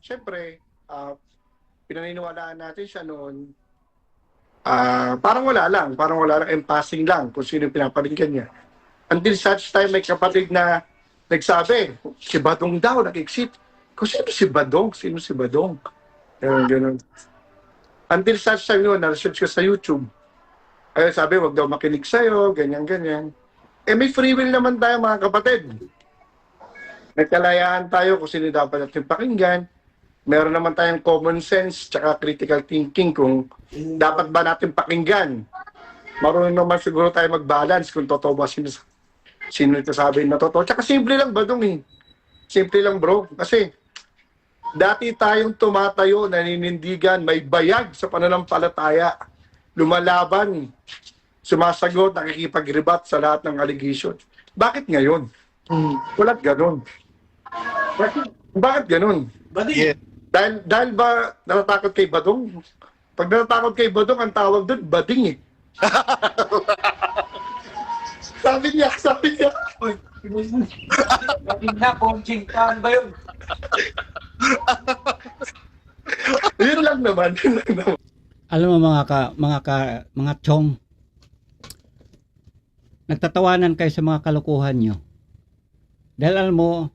syempre, pinaniniwalaan natin siya noon. Parang wala lang, passing lang kung sino yung pinapalinggan niya. Until such time, may kapatid na nagsabi, si Badong daw, nag-exit. Kung sino si Badong? Sino si Badong? Ganun. Until such time yun, na-research ko sa YouTube. Ayun, sabi, wag daw makinig sa'yo, ganyan-ganyan. May free will naman tayo, mga kapatid. Nagkalayaan tayo kung sino dapat natin pakinggan. Meron naman tayong common sense tsaka critical thinking kung dapat ba natin pakinggan. Marunong naman siguro tayo mag-balance kung totoo ba sino ito sabi na totoo. Tsaka simple lang, Badong eh. Simple lang, bro. Kasi dati tayong tumatayo, naninindigan, may bayag sa pananampalataya, lumalaban, sumasagot, nakikipag-rebat sa lahat ng allegation. Bakit ngayon? Walang ganun. Bakit ganun? Yeah. Dahil ba natatakot kay Badong? Pag natatakot kay Badong, ang tawag doon, bading eh. sabi niya. Bading na, coaching taan ba yun? Yun lang naman. Alam mo mga chong, nagtatawanan kayo sa mga kalokohan nyo. Dahil alam mo,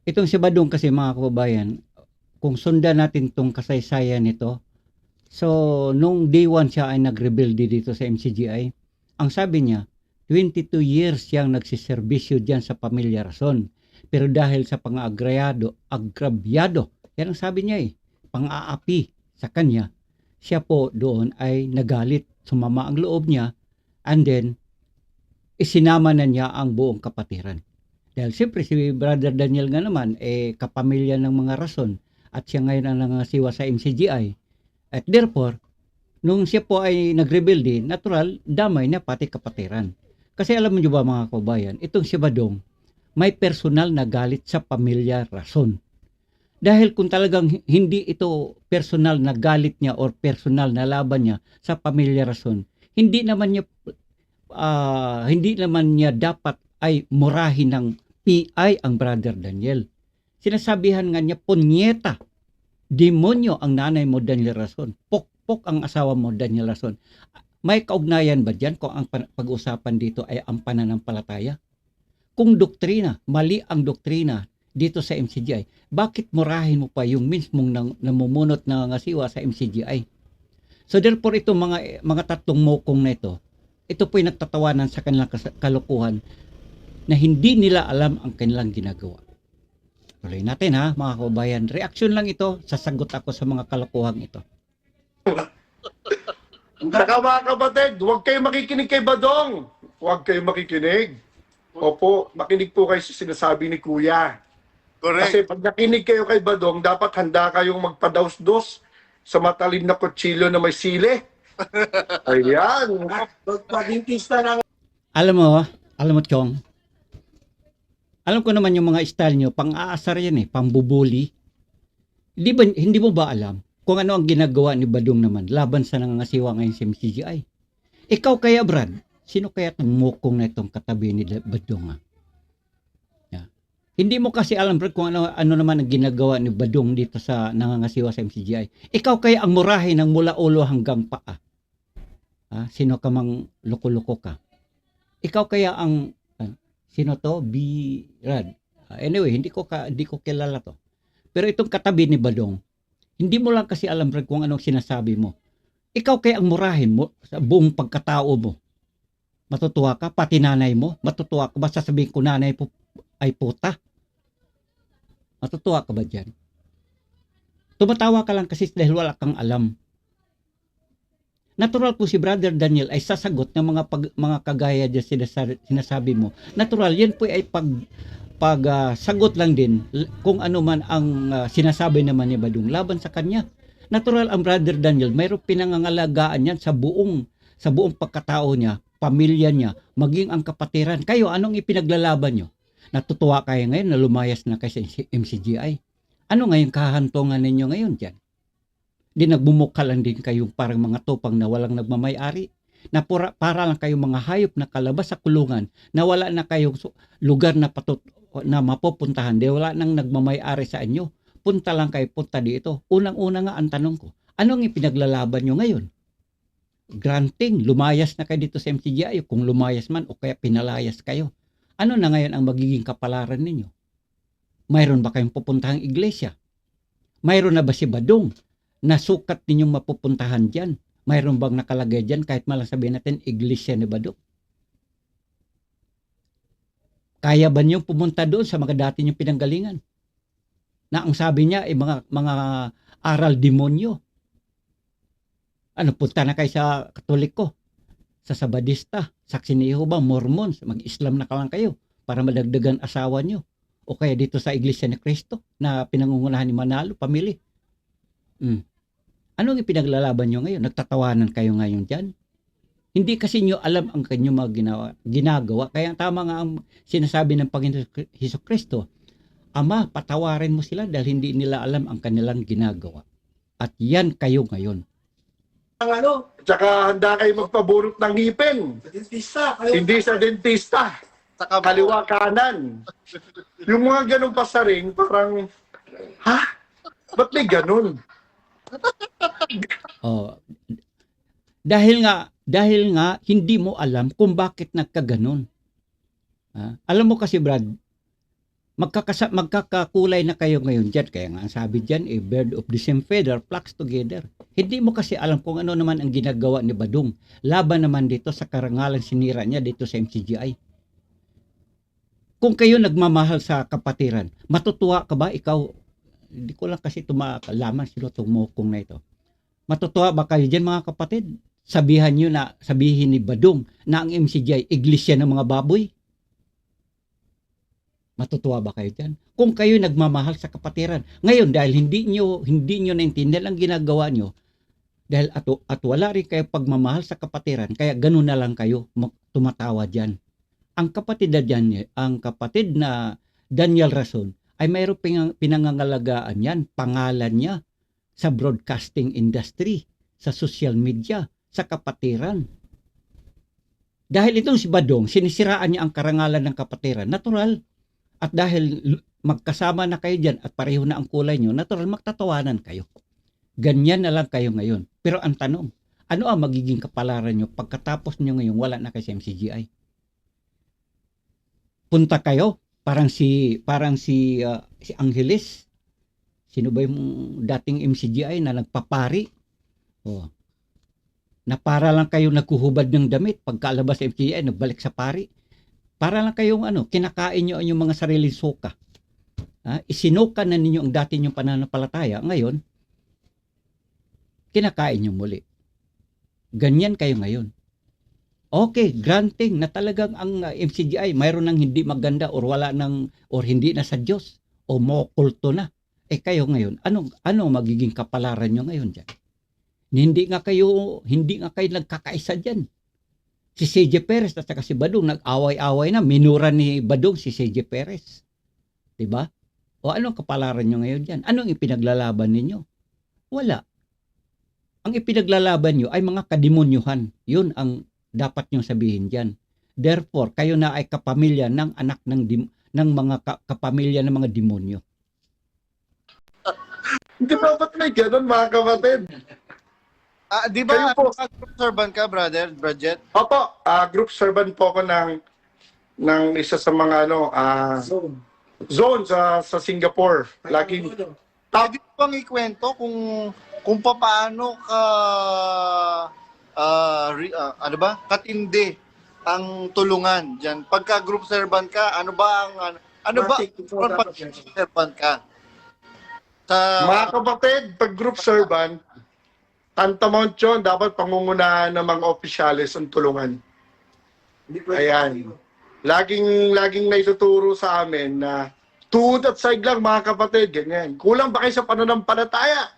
itong si Badong kasi mga kababayan, kung sundan natin tong kasaysayan nito, so nung day 1 siya ay nag-rebelde dito sa MCGI, ang sabi niya, 22 years siyang nagsiservisyo diyan sa Pamilya Rason. Pero dahil sa agrabyado, yan ang sabi niya pang-aapi sa kanya, siya po doon ay nagalit, sumama ang loob niya, and then, isinama na niya ang buong kapatiran. Dahil siyempre si Brother Daniel nga naman, kapamilya ng mga Rason, at siya ngayon ang nangasiwa sa MCGI. At therefore, nung siya po ay nagrebelde, natural, damay na pati kapatiran. Kasi alam mo ba mga kabayan, itong si Badong, may personal na galit sa Pamilya Rason. Dahil kung talagang hindi ito personal na galit niya or personal na laban niya sa Pamilya Rason, hindi naman niya dapat ay murahin ng PI ang Brother Daniel. Sinasabihan nga niya, punyeta, demonyo ang nanay mo Daniel Rason, pokpok ang asawa mo Daniel Rason. May kaugnayan ba dyan kung ang pag-usapan dito ay ang pananampalataya? Kung doktrina, mali ang doktrina dito sa MCGI, bakit murahin mo pa yung mismong namumunot na ngasiwa sa MCGI? So therefore ito mga tatlong mokong na ito po'y nagtatawanan sa kanilang kalokohan na hindi nila alam ang kanilang ginagawa. Tuloy natin ha mga kababayan, reaksyon lang ito, sasagot ako sa mga kalokohan ito. Saka mga kapatid, huwag kayo makikinig kay Badong. Huwag kayo makikinig. Opo, makinig po kayo sa sinasabi ni Kuya. Correct. Kasi pag nakinig kayo kay Badong, dapat handa kayong magpadaos-dos sa matalim na kutsilyo na may sili. Ayan. Magpagintista na. Alam mo Chong, alam ko naman yung mga style nyo, pang-aasar yan pambubuli. Hindi mo ba alam kung ano ang ginagawa ni Badong naman laban sa nangangasiwa ngayon sa MCGI? Ikaw kaya Brad, sino kaya itong mukong na itong katabi ni Badong Yeah. Hindi mo kasi alam Brad kung ano naman ang ginagawa ni Badong dito sa nangangasiwa sa MCGI. Ikaw kaya ang murahin ng mula ulo hanggang paa. Sino ka mang loko-loko ka? Ikaw kaya ang sino to? Brad. Anyway, hindi ko kilala to. Pero itong katabi ni Badong, hindi mo lang kasi alam Brad kung anong sinasabi mo. Ikaw kaya ang murahin mo sa buong pagkatao mo. Matutuwa ka, pati nanay mo, matutuwa ka ba sasabihin ko nanay po ay puta? Matutuwa ka ba dyan? Tumatawa ka lang kasi dahil wala kang alam. Natural po si Brother Daniel ay sasagot ng mga kagaya dyan sinasabi mo. Natural, yan po ay sagot lang din kung ano man ang sinasabi naman ni Badong laban sa kanya. Natural ang Brother Daniel, mayroong pinangangalagaan yan sa buong pagkatao niya, pamilya niya, maging ang kapatiran. Kayo, anong ipinaglalaban nyo? Natutuwa kayo ngayon na lumayas na kayo sa MCGI. Ano ngayon kahantungan ninyo ngayon dyan? Di nagbumukha lang din kayong parang mga tupang na walang nagmamay-ari. Na para lang kayong mga hayop na kalabas sa kulungan na wala na kayong lugar na mapupuntahan. Di wala nang nagmamay-ari sa inyo. punta lang kayo, punta dito. Unang-una nga ang tanong ko, anong ipinaglalaban nyo ngayon? Granting, lumayas na kayo dito sa MCGI, kung lumayas man o kaya pinalayas kayo. Ano na ngayon ang magiging kapalaran ninyo? Mayroon ba kayong pupuntahang iglesia? Mayroon na ba si Badong na sukat ninyong mapupuntahan dyan? Mayroon bang nakalagay dyan kahit malang sabihin natin iglesia ni Badong? Kaya ba niyong pumunta doon sa mga dati niyong pinanggalingan? Na ang sabi niya ay mga aral demonyo. Ano, punta na kayo sa Katoliko, sa Sabadista, Saksi ni Jehovah, Mormons, mag-Islam na lang kayo para madagdagan asawa niyo. O kaya dito sa Iglesia ni Cristo na pinangungunahan ni Manalo, pamili. Anong ipinaglalaban niyo ngayon? Nagtatawanan kayo ngayon dyan? Hindi kasi niyo alam ang kanyang mga ginagawa. Kaya tama nga ang sinasabi ng Panginoon Hesus Kristo, Ama, patawarin mo sila dahil hindi nila alam ang kanilang ginagawa. At yan kayo ngayon. Ang ano, Tsaka handa kayo magpabunot ng ngipin. dentista. Kayo, Hindi sa dentista. Kaliwa kanan. Yung mga ganun pasaring, parang, ha? Ba't may ganun? Oh, dahil nga hindi mo alam kung bakit nagkaganon. Alam mo kasi Brad, magkakakulay na kayo ngayon dyan. Kaya nga ang sabi dyan, a bird of the same feather flocks together. Hindi mo kasi alam kung ano naman ang ginagawa ni Badong. Laban naman dito sa karangalan sinira niya dito sa MCGI. Kung kayo nagmamahal sa kapatiran, matutuwa ka ba ikaw? Hindi ko lang kasi tumakalaman sino tumukong na ito. Matutuwa ba kayo dyan mga kapatid? Sabihin ni Badong na ang MCGI iglesia ng mga baboy? Matutuwa ba kayo dyan? Kung kayo nagmamahal sa kapatiran. Ngayon, dahil hindi nyo naintindihan ang ginagawa nyo, dahil at wala rin kayo pagmamahal sa kapatiran, kaya ganun na lang kayo tumatawa dyan. Ang kapatid na Daniel Rason ay mayroong pinangangalagaan yan, pangalan niya sa broadcasting industry, sa social media, sa kapatiran. Dahil itong si Badong, sinisiraan niya ang karangalan ng kapatiran. Natural. At dahil magkasama na kayo dyan at pareho na ang kulay nyo, natural magtatawanan kayo. Ganyan na lang kayo ngayon. Pero ang tanong, ano ang magiging kapalaran nyo pagkatapos nyo ngayon wala na kayo sa MCGI? Punta kayo, parang si Angeles. Sino ba yung dating MCGI na nagpapari? Oh. Na para lang kayo nagkuhubad ng damit pagkalabas sa MCGI, nagbalik sa pari. Para lang kayong kinakain nyo ang yung mga sariling suka. Isinuka na ninyo ang dati nyong pananampalataya. Ngayon, kinakain nyo muli. Ganyan kayo ngayon. Okay, granting na talagang ang MCGI mayroon ng hindi maganda or hindi na sa Diyos o mokulto na. Kayo ngayon, ano magiging kapalaran nyo ngayon dyan? Hindi nga kayo nagkakaisa dyan. Si CJ Perez at saka si Badong nag-away-away na, minura ni Badong si CJ Perez. 'Di ba? O anong kapalaran nyo ngayon diyan? Anong ipinaglalaban ninyo? Wala. Ang ipinaglalaban nyo ay mga kademonyuhan. 'Yun ang dapat nyo sabihin diyan. Therefore, kayo na ay kapamilya ng anak ng mga kapamilya ng mga demonyo. Hindi ba ba't may ganun mga kapatid? Di ba Kayo po. group servant ka, brother, Bridget? Opo, group servant po ako ng isa sa mga zone sa Singapore. Laging Pwede mo bang ikwento kung paano ka katindi ang tulungan diyan? Pagka group servant ka, ano ba pag servant ka? mga kapatid, pag group servant, tantamount yun, dapat pangungunahan ng mga opisyalis ang tulungan. Ayan. Laging naituturo sa amin na tuhod at saig lang mga kapatid, ganyan. Kulang ba kayo sa pananampalataya?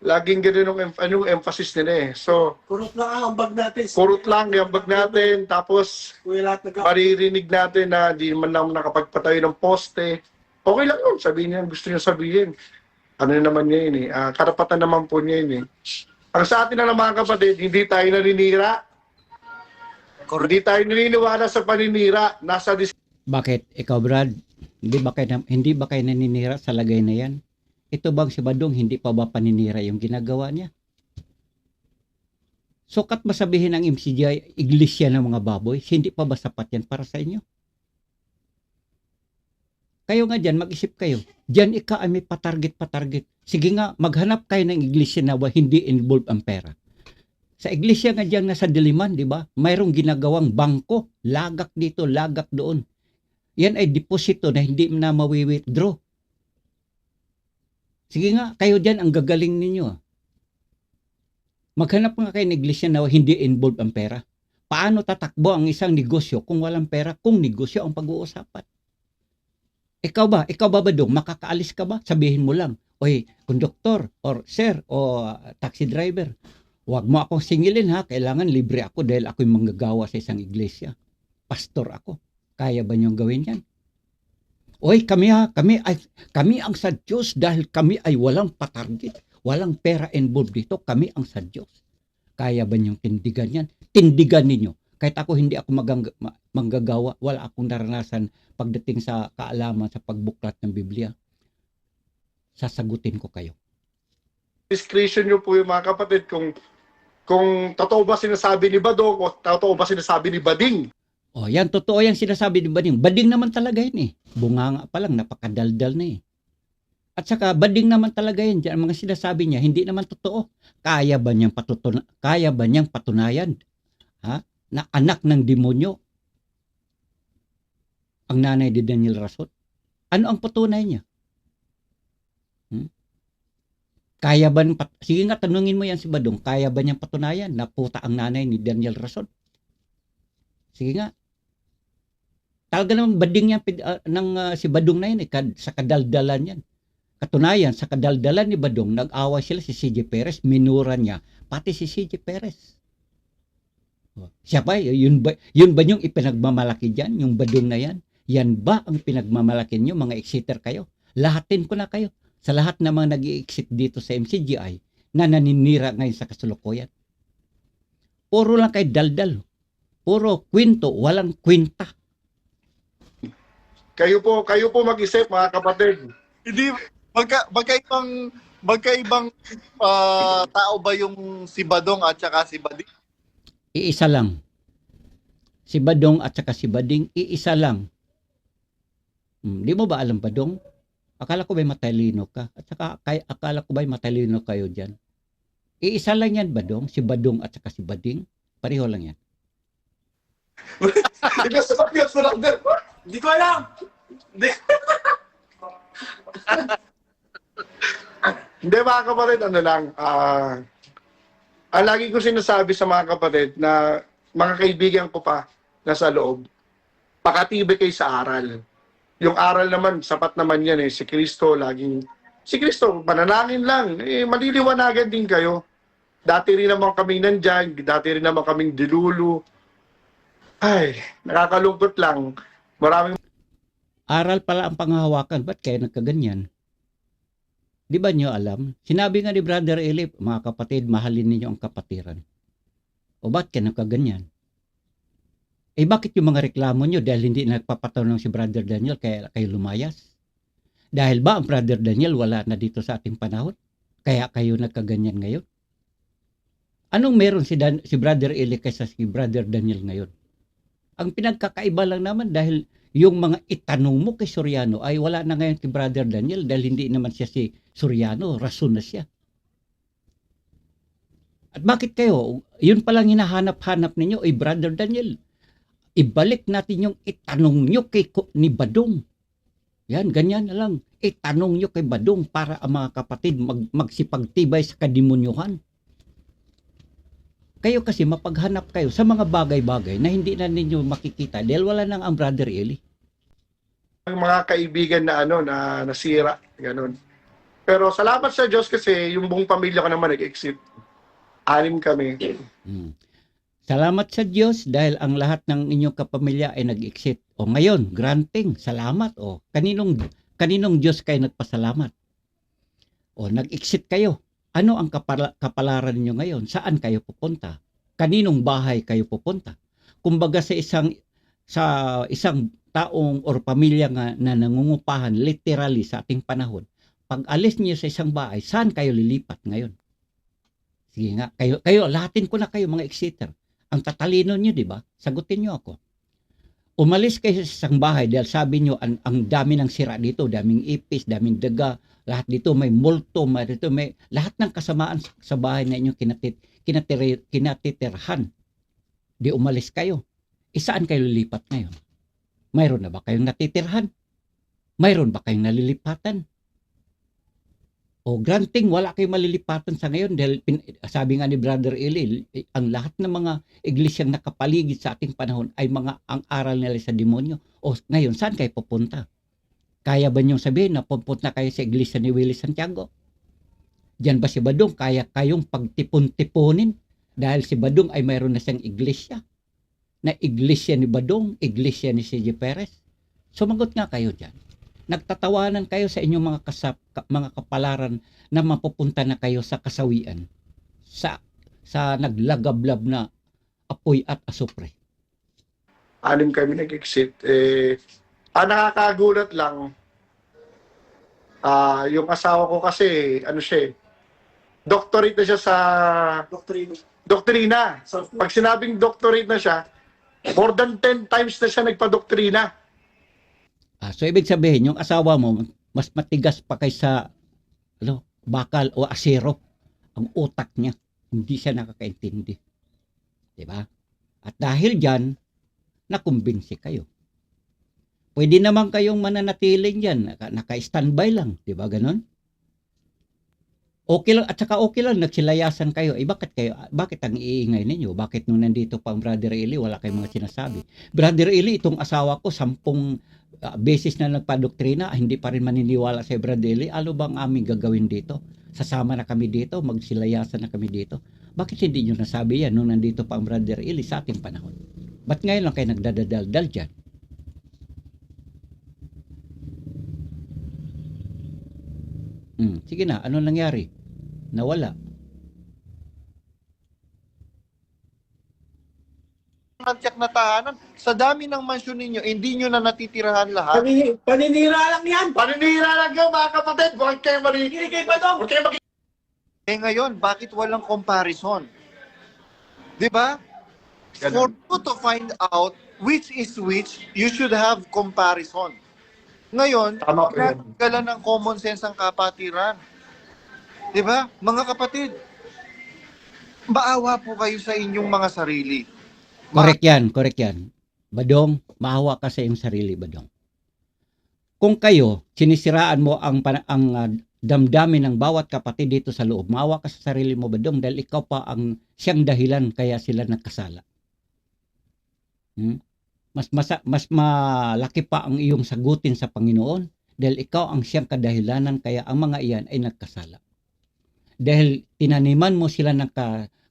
Laging ganun yung emphasis nila eh. So, kurot lang ang ambag natin. kurot lang yung bag natin, tapos Kuya lahat maririnig natin na di man lang nakapagpatayo ng poste. Okay lang yun, sabihin niya, gusto niya sabihin. Ano naman niya yun eh, karapatan naman po niya yun eh. Ang sa atin na lang mga kapatid, hindi tayo naninira. Hindi tayo naniniwala sa paninira. Nasa Bakit? Ikaw Brad, hindi ba kayo naninira sa lagay na yan? ito bang si Badong hindi pa ba paninira yung ginagawa niya? Sukat ba sabihin ng MCGI, iglesia ng mga baboy? Hindi pa ba sapat yan para sa inyo? Kayo nga dyan, mag-isip kayo. Dyan ay may patarget. Sige nga, maghanap kayo ng iglesia na hindi involved ang pera. Sa iglesia nga dyan nasa Diliman, di ba? Mayroong ginagawang bangko. Lagak dito, lagak doon. Yan ay deposito na hindi na mawi-withdraw. Sige nga, kayo dyan ang gagaling ninyo. Maghanap nga kayo ng iglesia na hindi involved ang pera. Paano tatakbo ang isang negosyo kung walang pera? Kung negosyo ang pag-uusapan. Ikaw ba Badong, makakaalis ka ba? Sabihin mo lang, oy, konduktor, or sir, o taxi driver, huwag mo akong singilin ha, kailangan libre ako dahil ako'y manggagawa sa isang iglesia. Pastor ako. Kaya ba niyong gawin yan? Oy, kami ang sa Diyos dahil kami ay walang patarget. Walang pera involved dito, kami ang sa Diyos. Kaya ba niyong tindigan yan? Tindigan ninyo. Kahit ako hindi ako manggagawa, wala akong naranasan pagdating sa kaalaman sa pagbuklat ng Biblia. Sasagutin ko kayo. Discretion nyo po yung mga kapatid kung totoo ba sinasabi ni Badong o totoo ba sinasabi ni Bading. O yan, totoo yan sinasabi ni Bading. Bading naman talaga yun eh. Bunganga pa lang, napakadaldal na eh. At saka bading naman talaga yan. Ang mga sinasabi niya, hindi naman totoo. Kaya ba niyang patunayan? Ha? Na anak ng demonyo ang nanay ni Daniel Rason? Ano ang patunay niya? Kaya ba sige nga, tanungin mo yan si Badong, kaya ba niyang patunayan na puta ang nanay ni Daniel Rason? Sige nga. Talaga naman bading yan si Badong na yan sa kadaldalan yan. Katunayan, sa kadaldalan ni Badong, nag-awa sila si CJ Perez, minura niya, pati si CJ Perez. Siya ba? Yun ba yung ipinagmamalaki dyan? Yung Badong na yan? Yan ba ang pinagmamalaki nyo? Mga exiter kayo? Lahatin ko na kayo. Sa lahat ng mga nag-i-exit dito sa MCGI na naninira ngayon sa kasalukuyan. Puro lang kay daldal. Puro kwento, walang kwenta. Kayo po mag-isip mga kapatid. Hindi, magkaibang tao ba yung si Badong at saka si Bading? Iisa lang. Si Badong at saka si Bading, iisa lang. Di mo ba alam, Badong? Akala ko ba'y matalino ka? At saka akala ko ba'y matalino kayo dyan? Iisa lang yan, Badong. Si Badong at saka si Bading. Pareho lang yan. Hindi ko alam. Hindi mga kapatid, ano lang, ang lagi ko sinasabi sa mga kapatid na mga kaibigan ko pa nasa loob, pakatibay kayo sa aral. Yung aral naman, sapat naman yan eh. Si Kristo, pananangin lang. Maliliwanagan din kayo. Dati rin naman kaming nandyan, dati rin naman kaming dilulu. Ay, nakakalungkot lang. Maraming Aral pala ang panghahawakan. Ba't kaya nagkaganyan? Di ba nyo alam? Sinabi nga ni Brother Eli, mga kapatid, mahalin ninyo ang kapatiran. O ba't kaya nagkaganyan? Eh bakit yung mga reklamo nyo dahil hindi nagpapatanong si Brother Daniel kaya kayo lumayas? Dahil ba ang Brother Daniel wala na dito sa ating panahon? Kaya kayo nagkaganyan ngayon? Anong meron si Brother Eli kaysa si Brother Daniel ngayon? Ang pinagkakaiba lang naman dahil yung mga itanong mo kay Soriano ay wala na ngayon kay Brother Daniel dahil hindi naman siya si Soriano, rason na siya. At bakit kayo, yun palang hinahanap-hanap ninyo ay Brother Daniel. Ibalik natin yung itanong nyo ni Badong. Yan, ganyan na lang. Itanong nyo kay Badong para ang mga kapatid magsipagtibay sa kademonyuhan. Kayo kasi mapaghanap kayo sa mga bagay-bagay na hindi na ninyo makikita dahil wala nang ang Brother Eli. mga kaibigan na na nasira, ganun. Pero salamat sa Diyos kasi yung buong pamilya ko naman nag-exit. 6 kami. Salamat sa Diyos dahil ang lahat ng inyong kapamilya ay nag-exit. O ngayon, granting, salamat. O kaninong Diyos kayo nagpasalamat? O nag-exit kayo. Ano ang kapalaran niyo ngayon? Saan kayo pupunta? Kaninong bahay kayo pupunta? Kumbaga sa isang taong or pamilya nga na nangungupahan literally sa ating panahon, pag alis niyo sa isang bahay, saan kayo lilipat ngayon? Sige nga, kayo lahatin ko na kayo mga exeter. Ang tatalino niyo, di ba? Sagutin niyo ako. Umalis kayo sa isang bahay dahil sabi niyo ang dami ng sira dito, daming ipis, daming daga, lahat dito may multo, may lahat ng kasamaan sa bahay na inyong kinatitirhan. Di umalis kayo. Saan kayo lilipat ngayon? Mayroon na ba kayong natitirhan? Mayroon ba kayong nalilipatan? O granting wala kayong malilipatan sa ngayon dahil sabi nga ni Brother Eli, ang lahat ng mga iglesyang nakapaligid sa ating panahon ay ang aral nila sa demonyo. O ngayon, saan kayo pupunta? Kaya ba niyong sabihin na pupunta kayo sa iglesia ni Willie Santiago? Diyan ba si Badong kaya kayong pagtipon-tiponin dahil si Badong ay mayroon na siyang iglesia? Na iglesia ni Badong, iglesia ni C.J. Perez? Sumagot nga kayo dyan. Nagtatawanan kayo sa inyong mga kapalaran na mapupunta na kayo sa kasawian, sa naglagablab na apoy at asupre. 6 kami nag-exit. Nakakagulat lang, yung asawa ko kasi, doctorate na siya sa doktrina. Pag sinabing doctorate na siya, more than 10 times na siya nagpa-doktrina. So ibig sabihin, yung asawa mo, mas matigas pa kaysa bakal o asero. Ang utak niya, hindi siya nakakaintindi. Diba? At dahil dyan, nakumbinsi kayo. Pwede naman kayong mananatiling dyan, naka-standby lang. Diba ganon? Okay lang, at saka okay lang, nagsilayasan kayo. Bakit ang iingay ninyo? Bakit nung nandito pa ang Brother Eli, wala kayong mga sinasabi? Brother Eli, itong asawa ko, 10 beses na nagpadoktrina, hindi pa rin maniniwala sa Brother Eli. Ano bang aming gagawin dito? Sasama na kami dito, magsilayasan na kami dito. Bakit hindi nyo nasabi yan nung nandito pa ang Brother Eli sa ating panahon? Ba't ngayon lang kayo nagdadaldal dyan? Sige na, ano nangyari? Nawala. Nantiyak na tahanan. Sa dami ng mansyon ninyo, hindi nyo na natitirahan lahat. Paninira lang yan. Paninira lang yun, mga kapatid. Bakit kayo Hindi kay Badong. Ngayon, bakit walang comparison? Di ba? For you to find out which is which, you should have comparison. Ngayon, Tama po yan. nagkala ng common sense ang kapatiran. Di ba? Mga kapatid, maawa po kayo sa inyong mga sarili. Correct yan. Badong, maawa ka sa iyong sarili, Badong. Kung kayo, sinisiraan mo ang damdamin ng bawat kapatid dito sa loob, maawa ka sa sarili mo, Badong, dahil ikaw pa ang siyang dahilan kaya sila nagkasala. Mas malaki pa ang iyong sagutin sa Panginoon dahil ikaw ang siyang kadahilanan kaya ang mga iyan ay nagkasala. Dahil tinaniman mo sila ng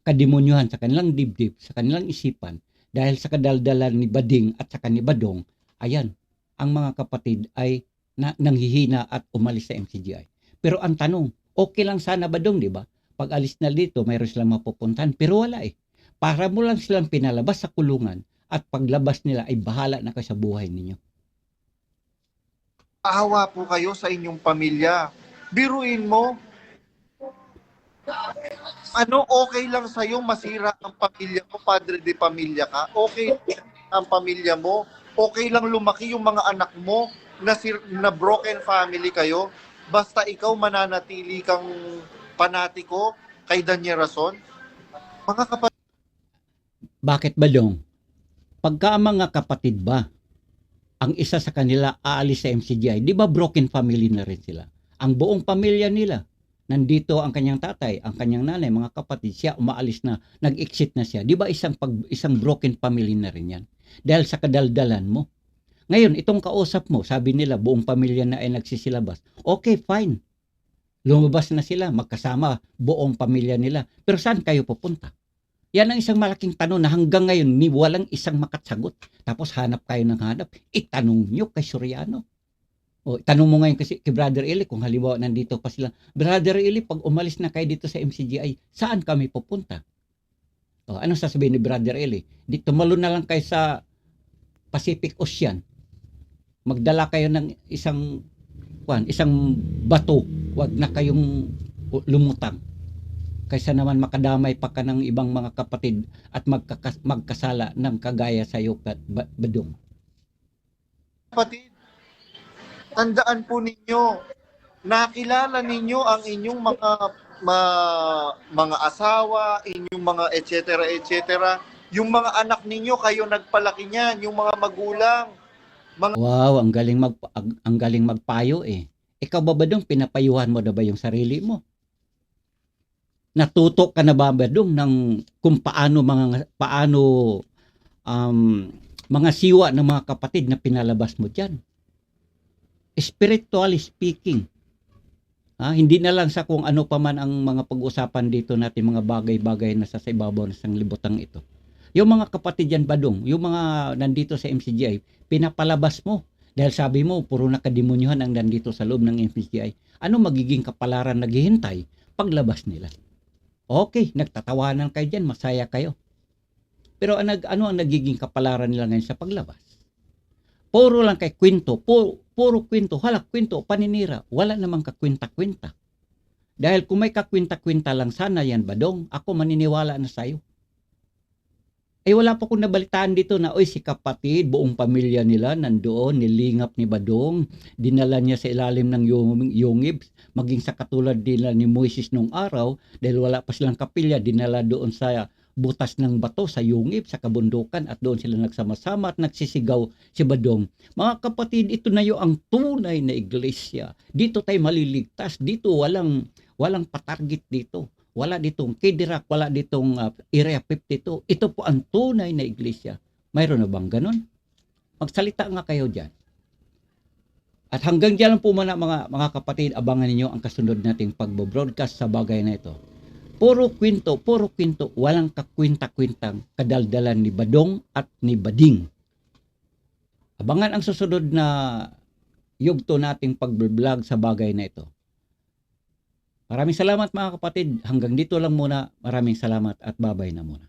kademonyohan sa kanilang dibdib, sa kanilang isipan, dahil sa kadaldalan ni Bading at sa ni Badong, ayan, ang mga kapatid ay nanghihina at umalis sa MCGI. Pero ang tanong, okay lang sana Badong, di ba? Pag alis na dito, mayroon silang mapupuntahan, pero wala eh. Para mo lang silang pinalabas sa kulungan at paglabas nila ay bahala na kayo sa buhay ninyo. Awa po kayo sa inyong pamilya. Biruin mo, okay lang sa'yo masira ang pamilya mo, padre de pamilya ka, okay ang pamilya mo, okay lang lumaki yung mga anak mo na broken family kayo, basta ikaw mananatili kang panatiko kay Daniel Rason. Mga kapatid, Bakit Badong? Pagka ang mga kapatid ba, ang isa sa kanila aalis sa MCGI, di ba broken family na rin sila? Ang buong pamilya nila, nandito ang kanyang tatay, ang kanyang nanay, mga kapatid, siya umaalis na, nag-exit na siya. Di ba isang broken family na rin yan? Dahil sa kadaldalan mo. Ngayon, itong kausap mo, sabi nila, buong pamilya na ay nagsisilabas. Okay, fine. Lumabas na sila, magkasama, buong pamilya nila. Pero saan kayo pupunta? Yan ang isang malaking tanong na hanggang ngayon ni walang isang makatsagot. Tapos hanap kayo ng hanap. Itanong nyo kay Soriano. O, tanong mo ngayon kasi kay Brother Eli, kung halimbawa nandito pa sila, Brother Eli, pag umalis na kayo dito sa MCGI, saan kami pupunta? O, anong sasabihin ni Brother Eli? Dito malo na lang kayo sa Pacific Ocean. Magdala kayo ng isang bato Huwag na kayong lumutang. Kaysa naman makadamay pa ka ng ibang mga kapatid at magkasala ng kagaya sa iyo, Badong. Kapatid, tandaan po ninyo, nakilala ninyo ang inyong mga asawa, inyong mga etc. Yung mga anak ninyo, kayo nagpalaki niyan, yung mga magulang. Wow, ang galing magpayo eh. Ikaw ba, Badong, pinapayuhan mo na ba yung sarili mo? Natuto ka na ba, Badong, ng kung paano mga siwa ng mga kapatid na pinalabas mo diyan? Spiritually speaking, hindi na lang sa kung ano pa man ang mga pag-usapan dito natin, mga bagay-bagay na sa ibabaw ng sanglibutang ito. Yung mga kapatid yan, Badong, yung mga nandito sa MCGI, pinapalabas mo. Dahil sabi mo, puro nakademonyohan ang nandito sa loob ng MCGI. Ano magiging kapalaran naghihintay paglabas nila? Okay, nagtatawanan kayo dyan, masaya kayo. Pero ano ang nagiging kapalaran nila ngayon sa paglabas? Puro lang kay kwento, puro kwento, kwento, paninira, wala namang kakwenta-kwenta. Dahil kung may kakwenta-kwenta lang sana yan, Badong, ako maniniwala na sa'yo. Ay wala pa akong nabalitaan dito na, oy, si kapatid, buong pamilya nila nandoon, nilingap ni Badong, dinala niya sa ilalim ng yungib, maging sa katulad nila ni Moises nung araw, dahil wala pa silang kapilya, dinala doon sa butas ng bato, sa yungib, sa kabundukan, at doon sila nagsama-sama at nagsisigaw si Badong. Mga kapatid, ito na yung ang tunay na iglesia. Dito tayo maliligtas, dito walang patarget dito. Wala ditong Kidirak, wala ditong Area 52. Ito po ang tunay na iglesia. Mayroon na bang ganun? Magsalita nga kayo dyan. At hanggang dyan lang po muna mga kapatid, abangan ninyo ang kasunod nating pagbo-broadcast sa bagay na ito. Puro kwento, walang kakwinta-kwintang kadaldalan ni Badong at ni Bading. Abangan ang susunod na yugto nating pag-vlog sa bagay na ito. Maraming salamat mga kapatid. Hanggang dito lang muna. Maraming salamat at babay na muna.